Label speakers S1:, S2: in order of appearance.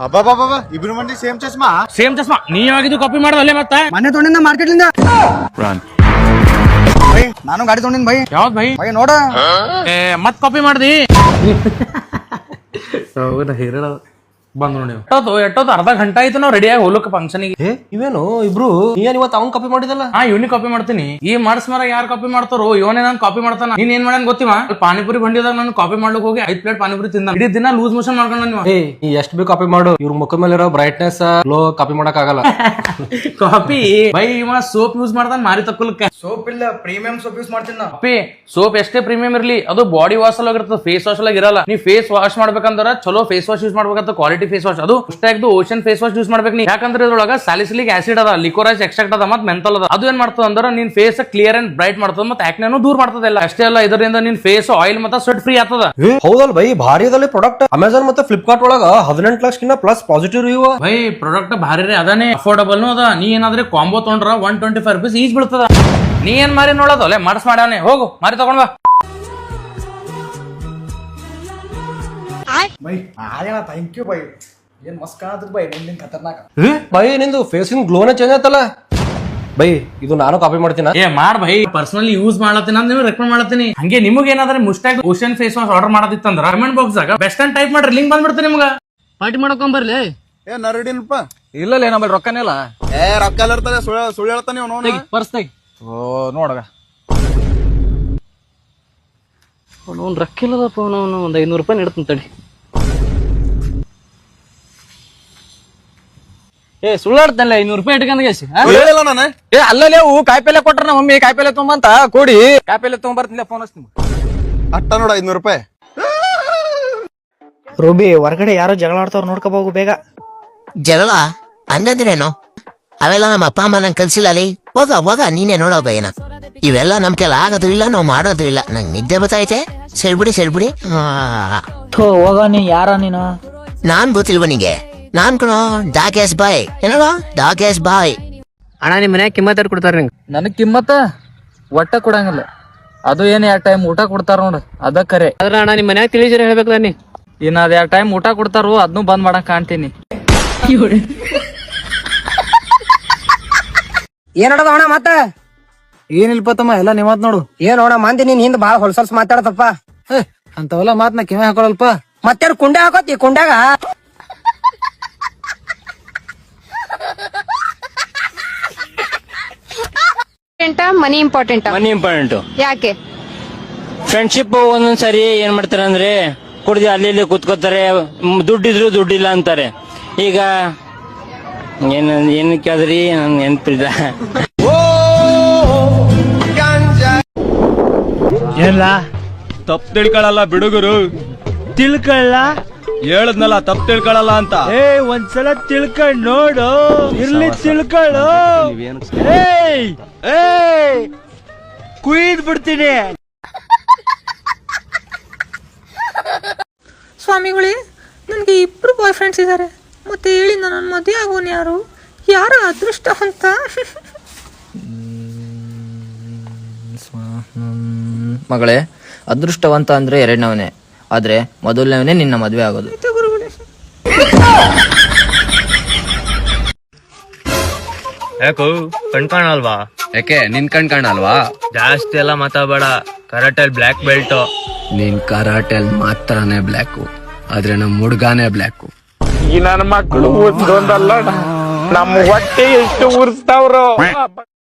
S1: ಅಬ್ಬಾ ಇಬ್ರು ಮಂದಿ ಸೇಮ್ ಚಸ್ಮಾ
S2: ನೀ ಯಾವಾಗಿದ್ದು ಕಾಪಿ ಮಾಡೋದಲ್ಲೇ ಮತ್ತೆ
S3: ಮನೆ ತೊಗೊಂಡಿಂದ ಮಾರ್ಕೆಟ್ಲಿಂದ ಬೈ ನಾನು ಗಾಡಿ ತೊಗೊಂಡಿನ ಬೈ
S2: ಯಾವ್ದು
S3: ಬೈ ನೋಡ
S2: ಮತ್ ಕಾಪಿ ಮಾಡ್ದಿ ಹೇಳ ಬಂದ್ ನೋಡಿ ಎಷ್ಟೊತ್ತು ಅರ್ಧ ಗಂಟೆ ಆಯ್ತು ನಾವು ರೆಡಿ ಆಗಿ ಹೋಗ್ಲಕ್ಕ ಫಂಕ್ಷನ್ ಗೆ.
S4: ಇವೇನು ಇಬ್ರು ನೀನ್ ಇವತ್ತು ಅವ್ನ್ ಕಾಪಿ ಮಾಡಿದಲ್ಲ.
S2: ಇವ್ನಿಗೆ ಕಾಪಿ ಮಾಡ್ತೀನಿ. ಈ ಮರ ಯಾರು ಕಾಪಿ ಮಾಡ್ತಾರೋ ಇವನೇ ನಾನು ಕಾಪಿ ಮಾಡ್ತಾನ. ನೀನ್ ಏನ್ ಮಾಡನ್ ಗೊತ್ತಿವ ಪಾನಿಪುರಿ ಬಂಡಿದಾಗ ನಾನು ಕಾಪಿ ಮಾಡ್ಲಿಕ್ಕೆ ಹೋಗಿ 5 ಪ್ಲೇಟ್ ಪಾನಿಪುರಿ ತಿಂದ ಇಡೀ ದಿನ ಲೂಸ್ ಮೋಷನ್ ಮಾಡ್ಕೊಂಡ ನೀವು.
S4: ನೀ ಎಷ್ಟ್ ಬೇಕು ಕಾಪಿ ಮಾಡು, ಇವ್ರ ಮುಖದ ಮೇಲೆ ಇರೋ ಬ್ರೈಟ್ನೆಸ್ ಲೋ ಕಾಪಿ ಮಾಡಕ್ ಆಗಲ್ಲ.
S2: ಕಾಪಿ ಬೈ ಇವ ಸೋಪ್ ಯೂಸ್ ಮಾಡ್ತಾನ ಮಾರಿ ತಕ್ಕೊಳಕ್ಕೆ.
S3: ಸೋಪ್ ಇಲ್ಲ ಪ್ರೀಮಿಯಂ ಸೋಪ್ ಯೂಸ್ ಮಾಡ್ತೀನಿ ನಾ.
S2: ಕಾಪಿ ಸೋಪ್ ಎಷ್ಟೇ ಪ್ರೀಮಿಯಂ ಇರ್ಲಿ ಅದು ಬಾಡಿ ವಾಶ್ ಅಲ್ಲಿ ಇರ್ತದೆ, ಫೇಸ್ ವಾಶ್ ಅಲ್ಲಿ ಇರಲ್ಲ. ನೀ ಫೇಸ್ ವಾಶ್ ಮಾಡ್ಬೇಕಂದ್ರ ಚಲೋ ಫೇಸ್ ವಾಶ್ ಯೂಸ್ ಮಾಡ್ಬೇಕಂತ ಕ್ವಾಲಿಟಿ ಫೇಸ್ ವಾಶ್. ಅದು ಓಷನ್ ಫೇಸ್ ವಾಶ್ ಯೂಸ್ ಮಾಡ್ಬೇಕು ನೀ. ಯಾಕಂದ್ರೆ ಇದ್ರೊಳಗ ಸ್ಯಾಲಿಸಿಲಿಕ್ ಆಸಿಡ್ ಅದ, ಲಿಕೋರೈಸ್ ಎಕ್ಸ್ಟ್ರಾಕ್ಟ್ ಅದ, ಮತ್ತೆ ಮೆಂಥಲ್ ಅದ. ಅದು ಏನ್ ಮಾಡ್ತದ ಅಂದ್ರೆ ನಿನ್ ಫೇಸ್ ಕ್ಲಿಯರ್ ಅಂಡ್ ಬ್ರೈಟ್ ಮಾಡ್ತದ, ಮತ್ತೆ ಆಕ್ನೆನೂ ದೂರ ಮಾಡ್ತದಲ್ಲ. ಅಷ್ಟೇ ಅಲ್ಲ, ಇದರಿಂದ ನಿನ್ ಫೇಸ್ ಆಯಿಲ್ ಮತ್ತೆ ಸ್ವೆಟ್ ಫ್ರೀ ಆಗ್ತದ.
S4: ಹೌದಲ್ಲ ಬೈ, ಭಾರಿ ಅದಲ್ಲ ಪ್ರಾಡಕ್ಟ್. ಅಮೆಝಾನ್ ಮತ್ತೆ ಫ್ಲಿಪ್ಕಾರ್ಟ್ ಒಳಗ 18 ಲಕ್ಷಕ್ಕಿಂತ plus positive review.
S2: By product ಭಾರಿ ಅದಾನೆ, ಅಫೋರ್ಡಬಲ್ ಅದ. ನೀ ಏನಾದ್ರೆ ಕಾಂಬೋ ತೊಗೊಂಡ್ರ 125 ರೂಪೀಸ್ ಈಜ್ ಬೀಳ್ತದ. ನೀ ಏನ್ ಮಾರಿ ನೋಡೋದಲ್ಲ ಮರ್ಸ್ ಮಾಡ್ಯಾನೆ, ಹೋಗು ಮಾರಿ ತಗೊಂಡ್ ಬಾ.
S3: Bye thank you bye. ಏನ್ ಮಸ್ತ್ ಕಾಣತ್ ಬೈ, ನಿನ್ ಖತರ್ನಾಕ.
S4: ಬೈ ನಿಂದು ಫೇಸಿನ ಗ್ಲೋನೇ ಚೇಂಜ್ ಆಯ್ತಲ್ಲ ಬೈ. ಇದು ನಾನು ಕಾಪಿ ಮಾಡ್ತೀನಿ.
S2: ಮಾಡ್ ಬೈ, ಪರ್ಸನಲಿ ಯೂಸ್ ಮಾಡತ್ತೀನಿ ಅಂತ ನೀವು ರೆಕಮೆಂಡ್ ಮಾಡತ್ತೀನಿ. ಹಂಗೆ ನಿಮಗೆ ಏನಾದ್ರೆ ಮುಸ್ಟಾಗ್ ಓಷನ್ ಫೇಸ್ ವಾಶ್ ಆರ್ಡರ್ ಮಾಡೋದಿತ್ತಂದ್ರ ಕಮೆಂಟ್ ಬಾಕ್ಸ್ ಆಗ ಬೆಸ್ಟ್ ಅಂತ ಟೈಪ್ ಮಾಡ್ರಿ, ಲಿಂಕ್ ಬಂದ್ಬಿಡ್ತೀನಿ ನಿಮ್ಗ. ಪಾರ್ಟಿ ಮಾಡ್ಕೊಂಡ್ ಬರ್ಲಿ.
S1: ನರಡಿನಪ್ಪ
S4: ಇಲ್ಲ ನಮ್ಮಲ್ಲಿ ರೊಕ್ಕನೇ ಇಲ್ಲ.
S1: ರೊಕ್ಕ ಎಲ್ಲ ಇರ್ತಾರೆ, ಸುಳ್ಳು ಹೇಳ್ತಾನೆ ಅವನು.
S2: ಪರ್ಸ್ ತೆಗಿ.
S4: ನೋಡಗ
S2: ಅವ್ನು ರೊಕ್ಕ ಇಲ್ಲದಪ್ಪ, ಅವನು ಒಂದ್ 500 ರೂಪಾಯಿ ಇಡ್ತೀನಿ ತಡಿ. ಸುಳ್ಳಾಡ್ತಾನಲ್ಲ 500 ರೂಪಾಯಿ ಇಟ್ಕೊಂಡ್ಗೆಸಿ.
S1: ಹೇಳಿಲ್ಲ ನಾನು.
S4: ಅಲ್ಲೇ ಹೂ ಕಾಯಿಪಲ್ಲೆ ಕೊಟ್ರ ನಮ್ಮ ಮಮ್ಮಿ ಕಾಯಿಪಲ್ಲೆ ತೊಗೊಂಬಂತ ಕೊಡಿ, ಕಾಯಿಪಲ್ಲೆ ತೊಗೊಂಬರ್ತಿಲ್ಲ. ಫೋನ್ ಹಚ್ತೀನಿ
S1: ಅಟ್ಟ ನೋಡ 500 ರೂಪಾಯಿ.
S3: ರೂಬಿ ಹೊರಗಡೆ ಯಾರೋ ಜಗಳ ಆಡ್ತಾವ್ರ, ನೋಡ್ಕೋಬೋಗು ಬೇಗ.
S5: ಜಗಳ ಅನ್ನಂದ್ರೇನು? ಅವೆಲ್ಲ ನಮ್ಮ ಅಪ್ಪ ಅಮ್ಮ ನಂಗೆ ಕಲ್ಸಿಲ್ಲ ಅಲ್ಲಿ. ಹೋಗ ನೀನೇ ನೋಡೋ ಬೈನ. ಇವೆಲ್ಲ ನಮ್ ಕೆಲ ಆಗೋದು ಇಲ್ಲ, ನಾವು ಮಾಡೋದು ಇಲ್ಲ. ನಂಗೆ ನಿದ್ದೆ ಬರ್ತೈತೆ. ಸೆಳ್ಬಿಡಿ.
S3: ಹೋಗ ನೀ ಯಾರ ನೀನು?
S5: ನಾನ್ ಗೊತ್ತಿಲ್ವ ನಿಂಗೆ? ನಾನ್ ಕಣೋ ಡಾಕೇಶ್ ಬಾಯ್. ಏನೋ ಡಾಕೇಶ್ ಬಾಯ್.
S2: ಅಣ್ಣ ನಿಮ್ ಮನ್ಯಾಗ ಕಿಮ್ಮತ್ ಕೊಡ್ತಾರ ನಿಂಗೆ?
S6: ನನಗ್ ಕಿಮ್ಮತ್ತ ಒಟ್ಟ ಕೊಡಂಗಿಲ್ಲ. ಅದು ಏನ್ 2 ಟೈಮ್ ಊಟ ಕೊಡ್ತಾರ ನೋಡ್ರಿ, ಅದ ಕರೆ.
S2: ಅದ್ರ ಅಣ್ಣ ನಿಮ್ ಮನ್ಯಾಗ ತಿಳಿಸಿರ ಹೇಳ್ಬೇಕಲ್ಲ ನೀ.
S6: ಇನ್ನ ಅದ್ 2 ಟೈಮ್ ಊಟ ಕೊಡ್ತಾರು, ಅದನ್ನು ಬಂದ್ ಮಾಡಕ್ ಕಾಣ್ತೀನಿ.
S3: ಏನದ ಅಣ್ಣ ಮತ್ತ?
S6: ಏನಿಲ್ಪ ತಮ್ಮ, ಎಲ್ಲ ನಿಮ್ಮತ್ ನೋಡು.
S3: ಏನ್ ಅಣ್ಣ ಮಂದಿ ನೀನ್ ಹಿಂದ್ ಬಾಳ ಹೊಲ್ಸಲ್ಸ್ ಮಾತಾಡತಪ್ಪ.
S6: ಅಂತವೆಲ್ಲ ಮಾತ್ನ ಕಿವಿ ಹಾಕೊಳಲ್ಪ.
S3: ಮತ್ತೇನ್ ಕುಂಡೆ ಹಾಕೋತಿ ಕುಂಡ್ಯಾಗ?
S7: ಮನಿ ಇಂಪಾರ್ಟೆಂಟ್.
S8: ಮನಿ ಇಂಪಾರ್ಟೆಂಟ್
S7: ಯಾಕೆ?
S8: ಫ್ರೆಂಡ್ಶಿಪ್ ಒಂದೊಂದ್ಸರಿ ಏನ್ ಮಾಡ್ತಾರೆ ಅಂದ್ರೆ ಕುಡ್ದು ಅಲ್ಲಿ ಇಲ್ಲಿ ಕೂತ್ಕೋತಾರೆ, ದುಡ್ಡಿದ್ರು ದುಡ್ಡಿಲ್ಲ ಅಂತಾರೆ. ಈಗ ಏನ್ ಕೇಳಿದ್ರಿ ನನ್ ನೆನ್ಪಿಲ್ಲ.
S9: ಎಲ್ಲ ತಪ್ಪು ತಿಳ್ಕೊಳಲ್ಲ ಬಿಡುಗರು. ತಿಳ್ಕೊಳ್ಳ ಹೇಳದ್ನಲ್ಲ, ತಪ್ಪು ತಿಳ್ಕೊಳಲ್ಲ ಅಂತ. ಒಂದ್ಸಲ ತಿಳ್ಕೊಂಡ್ ನೋಡು, ಇರ್ಲಿ ತಿಳ್ಕೊಳ್ಳು. ಕುಯ್ದ್ ಬಿಡ್ತೀನಿ.
S10: ಸ್ವಾಮಿಗಳೇ, ನನಗೆ 2 ಬಾಯ್ ಫ್ರೆಂಡ್ಸ್ ಇದ್ದಾರೆ. ಮತ್ತೆ ಹೇಳಿ ನನ್ನ ಮದುವೆ ಆಗೋನು ಯಾರು? ಯಾರ ಅದೃಷ್ಟ ಅಂತ?
S6: ಮಗಳೇ, ಅದೃಷ್ಟವಂತ ಅಂದ್ರೆ 2ನವನೇ, ಆದ್ರೆ ಮೊದಲನೇವನೇ ನಿನ್ನ ಮದ್ವೆ ಆಗೋದು.
S9: ಯಾಕೋ ಕಣ್ಕಾಣಲ್ವಾ?
S6: ಯಾಕೆ ನಿನ್ ಕಾಣಲ್ವಾ?
S9: ಜಾಸ್ತಿ ಎಲ್ಲ ಮಾತಾಡಬೇಡ. ಕರಾಟೆಲ್ ಬ್ಲ್ಯಾಕ್ ಬೆಲ್ಟ್.
S6: ನೀನ್ ಕರಾಟೆಲ್ ಮಾತ್ರನೇ ಬ್ಲ್ಯಾಕು, ಆದ್ರೆ ನಮ್ ಹುಡ್ಗಾನೇ ಬ್ಲ್ಯಾಕು.
S2: ಈ ನನ್ನ ಮಕ್ಕಳು ಒಂದೊಂದಲ್ಲ, ನಮ್ಮ ಹೊಟ್ಟೆ ಎಷ್ಟು ಉರ್ಸ್ತಾವ್ರು.